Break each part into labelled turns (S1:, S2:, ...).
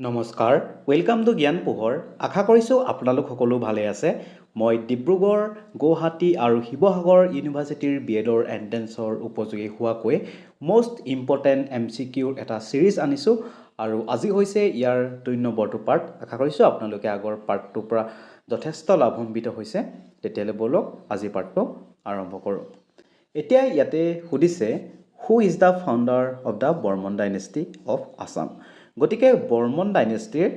S1: নমস্কাৰ welcome to জ্ঞান পোহৰ আশা কৰিছোঁ আপোনালোক সকলো ভালে আছে মই ডিব্ৰুগড় গুৱাহাটী আৰু শিৱসাগৰ ইউনিভাৰ্চিটিৰ বিএডৰ এন্ট্ৰেন্সৰ উপযোগী হোৱাকৈ মোষ্ট ইম্পৰ্টেণ্ট এমচিকিউৰ এটা সিৰিজ আনিছোঁ আৰু আজি হৈছে ইয়াৰ 2 নম্বৰটো পাৰ্ট আশা কৰিছোঁ আপোনালোকে আগৰ পাৰ্টটোৰ পৰা যথেষ্ট লাভান্বিত হৈছে তেতিয়ালে বলক আজি পাৰ্টটো আৰম্ভ কৰোঁ এতিয়া ইয়াতে সুধিছে who is the founder of the Barman dynasty of Assam গতিকে বৰ্মন ডাইনেষ্টিৰ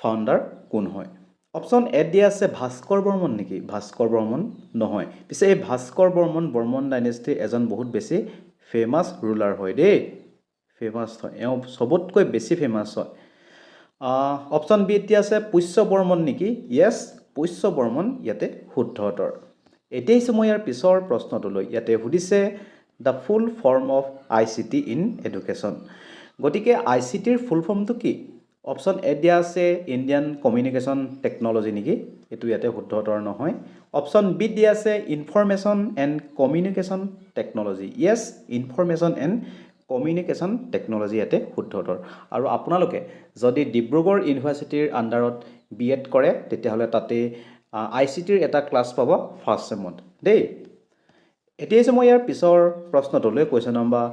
S1: ফাউণ্ডাৰ কোন হয় অপচন এ দিয়া আছে ভাস্কৰ বৰ্মন নেকি ভাস্কৰ বৰ্মন নহয় পিছে এই ভাস্কৰ বৰ্মন ডাইনেষ্টিৰ এজন বহুত বেছি ফেমাছ ৰুলাৰ হয় দেই ফেমাছ হয় এওঁ সবতকৈ বেছি ফেমাছ হয় অপচন বি দিয়া আছে পুষ্য বৰ্মন নেকি ইয়েছ পুষ্য বৰ্মন ইয়াতে শুদ্ধ উত্তৰ এতিয়া মই ইয়াৰ পিছৰ প্ৰশ্নটোলৈ ইয়াতে সুধিছে the full form of ICT in education গতিকে ICTৰ ফুল ফৰ্মটো কি অপচন এ দিয়া আছে ইণ্ডিয়ান কমিউনিকেশ্যন টেকনলজি নেকি এটো ইয়াতে শুদ্ধ উত্তৰ নহয় অপচন বি দিয়া আছে information and communication technology yes information and communication technology ইয়াতে শুদ্ধ উত্তৰ আৰু আপোনালোকে যদি ডিব্ৰুগড় ইউনিভাৰ্চিটিৰ আন্ডাৰত বিএড কৰে তেতিয়াহ'লে তাতে ICTৰ এটা ক্লাছ পাব ফাৰ্ষ্ট চেমত দেই এতিয়া মই ইয়াৰ পিছৰ প্ৰশ্নটোলৈ কোৱেশ্চন নম্বৰ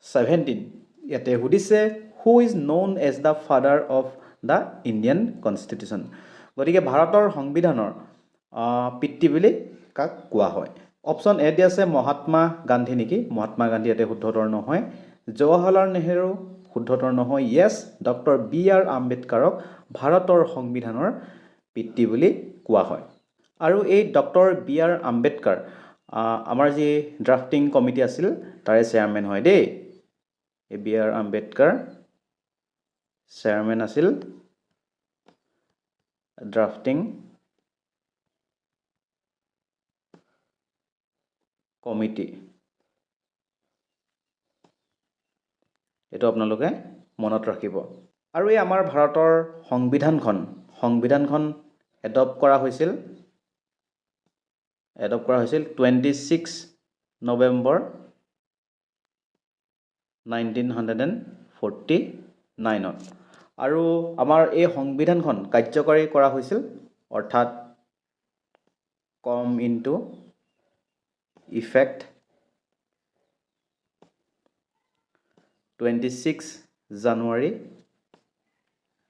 S1: 17 ইয়াতে সুধিছে who is known as the father of the Indian constitution গতিকে ভাৰতৰ সংবিধানৰ পিতৃ বুলি কাক কোৱা হয় অপচন এ দিয়া আছে মহাত্মা গান্ধী নেকি মহাত্মা গান্ধী ইয়াতে শুদ্ধ উত্তৰ নহয় জৱাহৰলাল নেহৰু শুদ্ধ উত্তৰ নহয় ইয়েছ ডক্টৰ BR আম্বেদকাৰক ভাৰতৰ সংবিধানৰ পিতৃ বুলি কোৱা হয় আৰু এই ডক্টৰ BR আম্বেদকাৰ আমাৰ যি ড্ৰাফটিং কমিটি আছিল তাৰে চেয়াৰমেন হয় দেই এই BR আম্বেদকাৰ চেয়াৰমেন আছিল ড্ৰাফটিং কমিটি এটো আপোনালোকে মনত ৰাখিব আৰু এই আমাৰ ভাৰতৰ সংবিধানখন এডপ্ট কৰা হৈছিল 26 নৱেম্বৰ 1949ত আৰু আমাৰ এই সংবিধানখন কাৰ্যকৰী কৰা হৈছিল অৰ্থাৎ কম ইনটু ইফেক্ট 26 জানুৱাৰী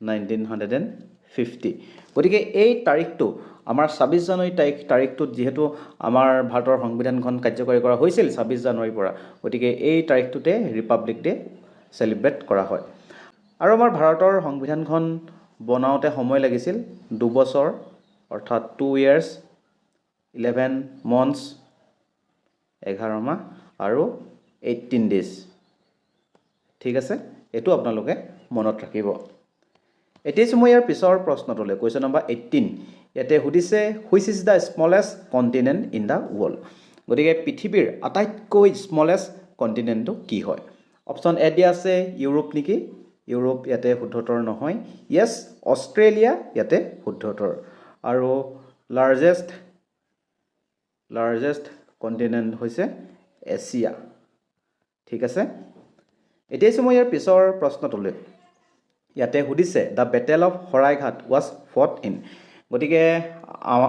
S1: 1950 গতিকে এই তাৰিখটো আমাৰ 26 জানুৱাৰী তাৰিখটোত যেহেতু আমাৰ ভাৰতৰ সংবিধানখন কাৰ্যকৰী কৰা হৈছিল 26 জানুৱাৰীৰ পৰা গতিকে এই তাৰিখটোতে ৰিপাব্লিক ডে সেলিব্ৰেট কৰা হয় আৰু আমাৰ ভাৰতৰ সংবিধানখন বনাওতে সময় লাগিছিল 2 বছৰ অৰ্থাৎ 2 ইয়াৰ্স 11 months 11 মাহ আৰু 18 days ঠিক আছে এটো আপোনালোকে মনত ৰাখিব এতিয়া মই ইয়াৰ পিছৰ প্ৰশ্নটোলৈ কোৱেশ্চন নম্বৰ 18 ইয়াতে সুধিছে which is the smallest continent in the world গতিকে পৃথিৱীৰ আটাইতকৈ স্মলেষ্ট কন্টিনেন্টটো কি হয় অপচন এ দিয়া আছে ইউৰোপ নেকি ইউৰোপ ইয়াতে শুদ্ধ উত্তৰ নহয় ইয়েছ অষ্ট্ৰেলিয়া ইয়াতে শুদ্ধ উত্তৰ আৰু লাৰ্জেষ্ট কন্টিনেন্ট হৈছে এছিয়া ঠিক আছে এতিয়া মই ইয়াৰ পিছৰ প্ৰশ্নটোলৈ ইয়াতে সুধিছে the battle of Saraighat was fought in গতিকে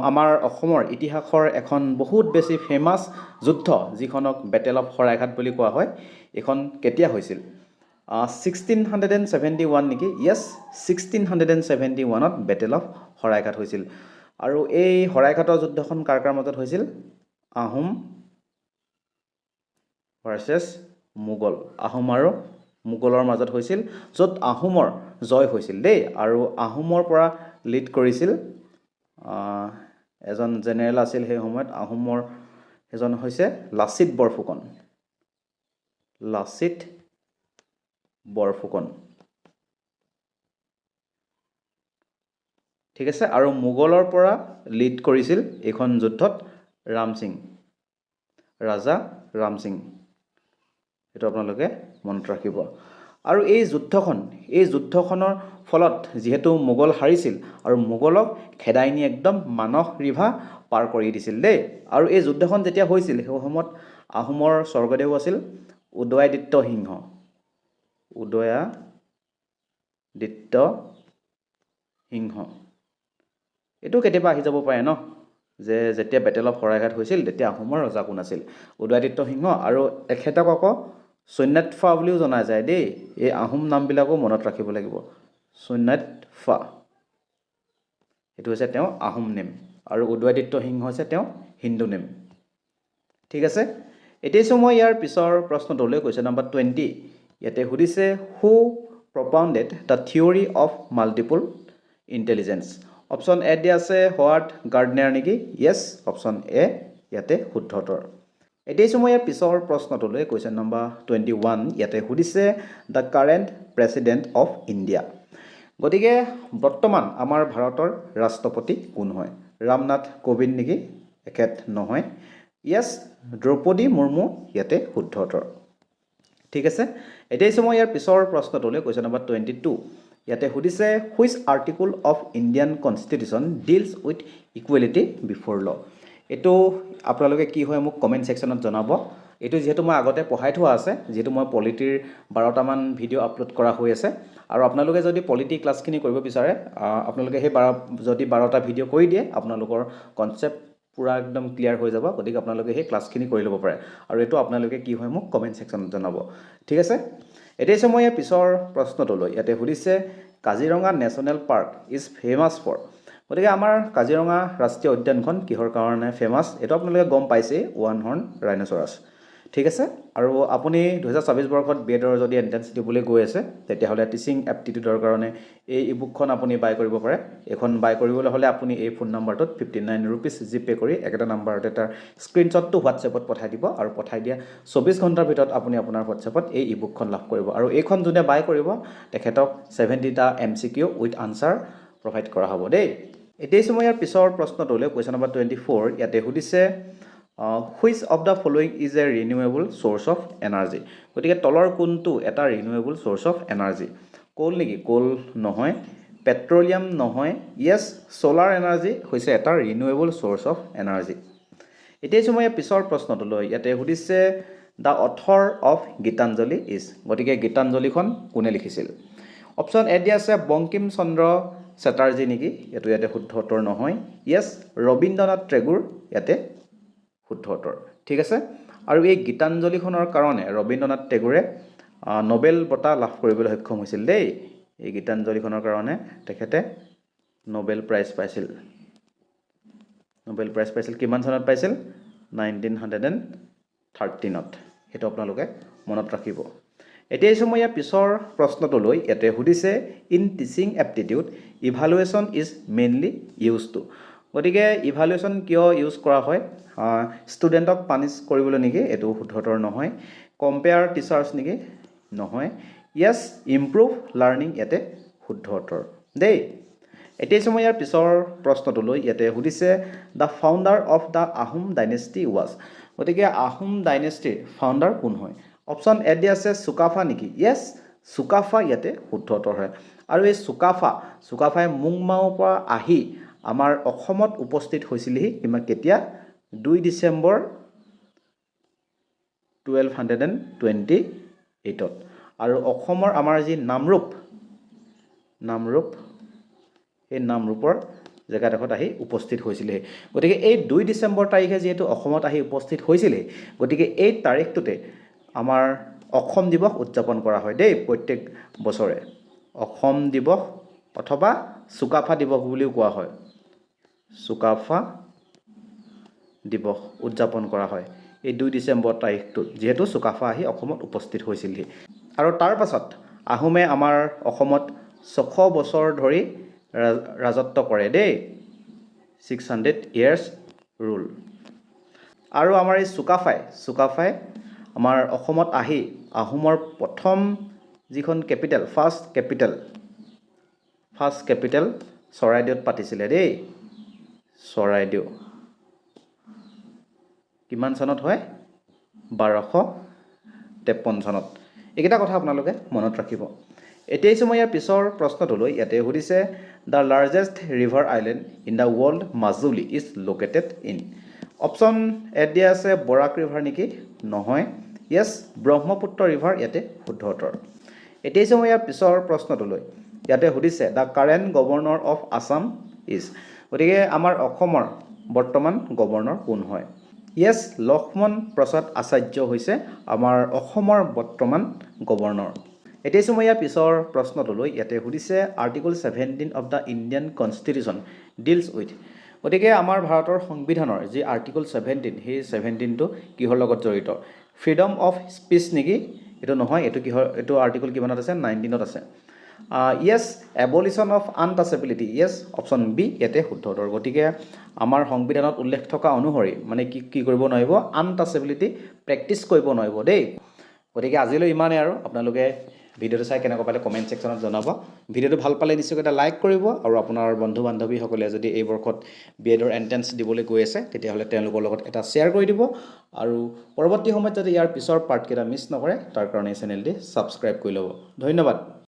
S1: আমাৰ অসমৰ ইতিহাসৰ এখন বহুত বেছি ফেমাছ যুদ্ধ যিখনক বেটেল অফ শৰাইঘাট বুলি কোৱা হয় এখন কেতিয়া হৈছিল 1671 নেকি ইয়েছ 1671ত বেটেল অফ শৰাইঘাট হৈছিল আৰু এই শৰাইঘাটৰ যুদ্ধখন কাৰ মাজত হৈছিল আহোম ভাৰ্চেছ মোগল আহোম আৰু মোগলৰ মাজত হৈছিল য'ত আহোমৰ জয় হৈছিল দেই আৰু আহোমৰ পৰা লিড কৰিছিল এজন জেনেৰেল আছিল সেই সময়ত আহোমৰ এজন হৈছে লাচিত বৰফুকন ঠিক আছে আৰু মোগলৰ পৰা লিড কৰিছিল এইখন যুদ্ধত ৰাজা ৰাম সিং এটো আপোনালোকে মনত ৰাখিব আৰু এই যুদ্ধখনৰ ফলত যেহেতু মোগল হাৰিছিল আৰু মোগলক খেদাই নি একদম মানস ৰিভা পাৰ কৰি দিছিল দেই আৰু এই যুদ্ধখন যেতিয়া হৈছিল সেই সময়ত আহোমৰ স্বৰ্গদেউ আছিল উদয়াদিত্য সিংহ সিংহ এইটো কেতিয়াবা আহি যাব পাৰে ন যে যেতিয়া বেটেল অফ শৰাইঘাট হৈছিল তেতিয়া আহোমৰ ৰজা কোন আছিল উদয়াদিত্য সিংহ আৰু এখেতক আকৌ সৈন্যতফা বুলিও জনা যায় দেই এই আহোম নামবিলাকো মনত ৰাখিব লাগিব সৈন্যতফা এইটো হৈছে তেওঁ আহোম নেম আৰু উদয়াদিত্য সিংহ হৈছে তেওঁ হিন্দু নেম ঠিক আছে এতিয়া মই ইয়াৰ পিছৰ প্ৰশ্নটোলৈ কুৱেশ্যন নম্বৰ 20 ইয়াতে সুধিছে হু propounded the theory of multiple intelligence option A দিয়া আছে হোৱাৰ্ড গাৰ্ডনাৰ নেকি ইয়েছ অপশ্যন এ ইয়াতে শুদ্ধ উত্তৰ এতিয়া মই ইয়াৰ পিছৰ প্ৰশ্নটোলৈ কুৱেশ্যন নম্বৰ 21 ইয়াতে সুধিছে the current president of India গতিকে বৰ্তমান আমাৰ ভাৰতৰ ৰাষ্ট্ৰপতি কোন হয় ৰামনাথ কোবিন্দ নেকি এখেত নহয় ইয়েছ দ্ৰৌপদী মুৰ্মু ইয়াতে শুদ্ধ উত্তৰ ঠিক আছে এতিয়া মই ইয়াৰ পিছৰ প্ৰশ্নটোলৈ কুৱেশ্যন নম্বৰ 22 ইয়াতে সুধিছে which article of Indian constitution deals with equality before ল এইটো আপোনালোকে কি হয় মোক কমেণ্ট ছেকশ্যনত জনাব এইটো যিহেতু মই আগতে পঢ়াই থোৱা আছে যিহেতু মই পলিটিৰ 12টামান ভিডিঅ' আপলোড কৰা হৈ আছে আৰু আপোনালোকে যদি পলিটি ক্লাছখিনি কৰিব বিচাৰে আপোনালোকে সেই যদি 12টা ভিডিঅ' কৰি দিয়ে আপোনালোকৰ কনচেপ্ট পুৰা একদম ক্লিয়াৰ হৈ যাব গতিকে আপোনালোকে সেই ক্লাছখিনি কৰি ল'ব পাৰে আৰু এইটো আপোনালোকে কি হয় মোক কমেণ্ট ছেকশ্যনত জনাব ঠিক আছে এতিয়া মই ইয়াৰ পিছৰ প্ৰশ্নটোলৈ ইয়াতে সুধিছে Kaziranga national park is famous for গতিকে আমাৰ কাজিৰঙা ৰাষ্ট্ৰীয় উদ্যানখন কিহৰ কাৰণে ফেমাছ এইটো আপোনালোকে গম পাইছেই ওৱান হৰ্ণ ৰাইন'চৰাছ ঠিক আছে আৰু আপুনি 2024 বৰ্ষত বিএডৰ যদি এণ্ট্ৰেন্স দিবলৈ গৈ আছে তেতিয়াহ'লে টিচিং এপ্টিটিউডৰ কাৰণে এই ইবুকখন আপুনি বাই কৰিব পাৰে এখন বাই কৰিবলৈ হ'লে আপুনি এই ফোন নম্বৰটোত 59 ৰুপিজ জিপে' কৰি একেটা নম্বৰতে তাৰ স্ক্ৰীনশ্বটটো হোৱাটছএপত পঠাই দিব আৰু পঠাই দিয়া 24 ঘণ্টাৰ ভিতৰত আপুনি আপোনাৰ হোৱাটছএপত এই ইবুকখন লাভ কৰিব আৰু এইখন যোনে বাই কৰিব তেখেতক 70টা MCQ উইথ আনচাৰ প্ৰভাইড কৰা হ'ব দেই এতিয়া মই ইয়াৰ পিছৰ প্ৰশ্নটোলৈ কুৱেশ্যন নম্বৰ 24 ইয়াতে সুধিছে which of the following is a renewable source of energy গতিকে তলৰ কোনটো এটা ৰিনিউৱেবল চ'ৰ্চ অফ এনাৰ্জি কোল নেকি কোল নহয় পেট্ৰলিয়াম নহয় ইয়েছ ছ'লাৰ এনাৰ্জি হৈছে এটা ৰিনিউৱেবল চ'ৰ্চ অফ এনাৰ্জি এতিয়া মই পিছৰ প্ৰশ্নটোলৈ ইয়াতে সুধিছে the author of Gitanjali is গতিকে গীতাঞ্জলিখন কোনে লিখিছিল অপশ্যন এ দিয়া আছে বংকিম চন্দ্ৰ চেটাৰ্জী নেকি এইটো ইয়াতে শুদ্ধ উত্তৰ নহয় ইয়েছ ৰবীন্দ্ৰনাথ টেগুৰ ইয়াতে শুদ্ধ উত্তৰ ঠিক আছে আৰু এই গীতাঞ্জলিখনৰ কাৰণে ৰবীন্দ্ৰনাথ টেগুৰে নোবেল বঁটা লাভ কৰিবলৈ সক্ষম হৈছিল দেই এই গীতাঞ্জলিখনৰ কাৰণে তেখেতে নোবেল প্ৰাইজ পাইছিল কিমান চনত পাইছিল 1913ত সেইটো আপোনালোকে মনত ৰাখিব এতিয়া মই ইয়াৰ পিছৰ প্ৰশ্নটোলৈ ইয়াতে সুধিছে in teaching aptitude evaluation is mainly use to গতিকে ইভালুৱেশ্যন কিয় ইউজ কৰা হয় ষ্টুডেণ্টক পানিছ কৰিবলৈ নেকি এইটো শুদ্ধ উত্তৰ নহয় কম্পেয়াৰ টিচাৰ্ছ নেকি নহয় ইয়েছ ইম্প্ৰুভ লাৰ্ণিং ইয়াতে শুদ্ধ উত্তৰ দেই এতিয়া মই ইয়াৰ পিছৰ প্ৰশ্নটোলৈ ইয়াতে সুধিছে the founder of the Ahom dynasty was গতিকে আহোম ডাইনেষ্টিৰ ফাউণ্ডাৰ কোন হয় অপশ্যন এ দিয়া আছে চুকাফা নেকি ইয়েছ চুকাফা ইয়াতে শুদ্ধ উত্তৰ হয় আৰু এই চুকাফাই মুংমাওৰ পৰা আহি আমাৰ অসমত উপস্থিত হৈছিলহি কেতিয়া 2 ডিচেম্বৰ 1228ত আৰু অসমৰ আমাৰ যি নামৰূপ এই নামৰূপৰ জেগাডোখৰত আহি উপস্থিত হৈছিলহি গতিকে এই 2 ডিচেম্বৰ তাৰিখে যিহেতু অসমত আহি উপস্থিত হৈছিলহি গতিকে এই তাৰিখটোতে আমাৰ অসম দিৱস উদযাপন কৰা হয় দেই প্ৰত্যেক বছৰে অসম দিৱস অথবা চুকাফা দিৱস বুলিও কোৱা হয় চুকাফা দিৱস উদযাপন কৰা হয় এই 2 ডিচেম্বৰ তাৰিখটোত যিহেতু চুকাফা আহি অসমত উপস্থিত হৈছিলহি আৰু তাৰ পাছত আহোমে আমাৰ অসমত 600 বছৰ ধৰি ৰাজত্ব কৰে দেই 600 ইয়াৰ্ছ ৰুল আৰু আমাৰ এই চুকাফাই আমাৰ অসমত আহি আহোমৰ প্ৰথম যিখন কেপিটেল ফাৰ্ষ্ট কেপিটেল চৰাইদেউত পাতিছিলে দেই চৰাইদেউ কিমান চনত হয় 1253 চনত এইকেইটা কথা আপোনালোকে মনত ৰাখিব এতিয়া মই ইয়াৰ পিছৰ প্ৰশ্নটোলৈ ইয়াতে সুধিছে the largest river island in the world Majuli is located in option A দিয়া আছে বৰাক ৰিভাৰ নেকি নহয় ইয়েছ ব্ৰহ্মপুত্ৰ ৰিভাৰ ইয়াতে শুদ্ধ উত্তৰ এতিয়া মই ইয়াৰ পিছৰ প্ৰশ্নটোলৈ ইয়াতে সুধিছে the current governor of Assam is, গতিকে আমাৰ অসমৰ বৰ্তমান গভৰ্ণৰ কোন হয়? য়েছ, লক্ষ্মণ প্ৰসাদ আচাৰ্য হৈছে আমাৰ অসমৰ বৰ্তমান গভৰ্ণৰ। এতিয়া মই ইয়াৰ পিছৰ প্ৰশ্নটোলৈ। ইয়াতে সুধিছে article 17 of the Indian constitution deals with, গতিকে আমাৰ ভাৰতৰ সংবিধানৰ যি আৰ্টিকল 17 সেই 17টো কিহৰ লগত জড়িত? ফ্ৰীডম অফ স্পীচ নেকি? এইটো নহয়, এইটো আৰ্টিকল কিমানত আছে? 19ত আছে। Yes, abolition of untouchability, yes, option B ইয়াতে শুদ্ধ উত্তৰ। গতিকে আমাৰ সংবিধানত উল্লেখ থকা অনুসৰি মানে কি কৰিব নোৱাৰিব? আনটাচেবিলিটি প্ৰেক্টিছ কৰিব নোৱাৰিব দেই। গতিকে আজিলৈ ইমানেই আৰু। আপোনালোকে ভিডিঅ'টো চাই কেনেকুৱা পালে কমেণ্ট ছেকশ্যনত জনাব। ভিডিঅ'টো ভাল পালে নিশ্চয়কৈ এটা লাইক কৰিব, আৰু আপোনাৰ বন্ধু বান্ধৱীসকলে যদি এই বৰ্ষত বিএডৰ এণ্ট্ৰেঞ্চ দিবলৈ গৈ আছে তেতিয়াহ'লে তেওঁলোকৰ লগত এটা শ্বেয়াৰ কৰি দিব, আৰু পৰৱৰ্তী সময়ত যাতে ইয়াৰ পিছৰ পাৰ্টকেইটা মিছ নকৰে তাৰ কাৰণে এই চেনেলটি ছাবস্ক্ৰাইব কৰি ল'ব। ধন্যবাদ।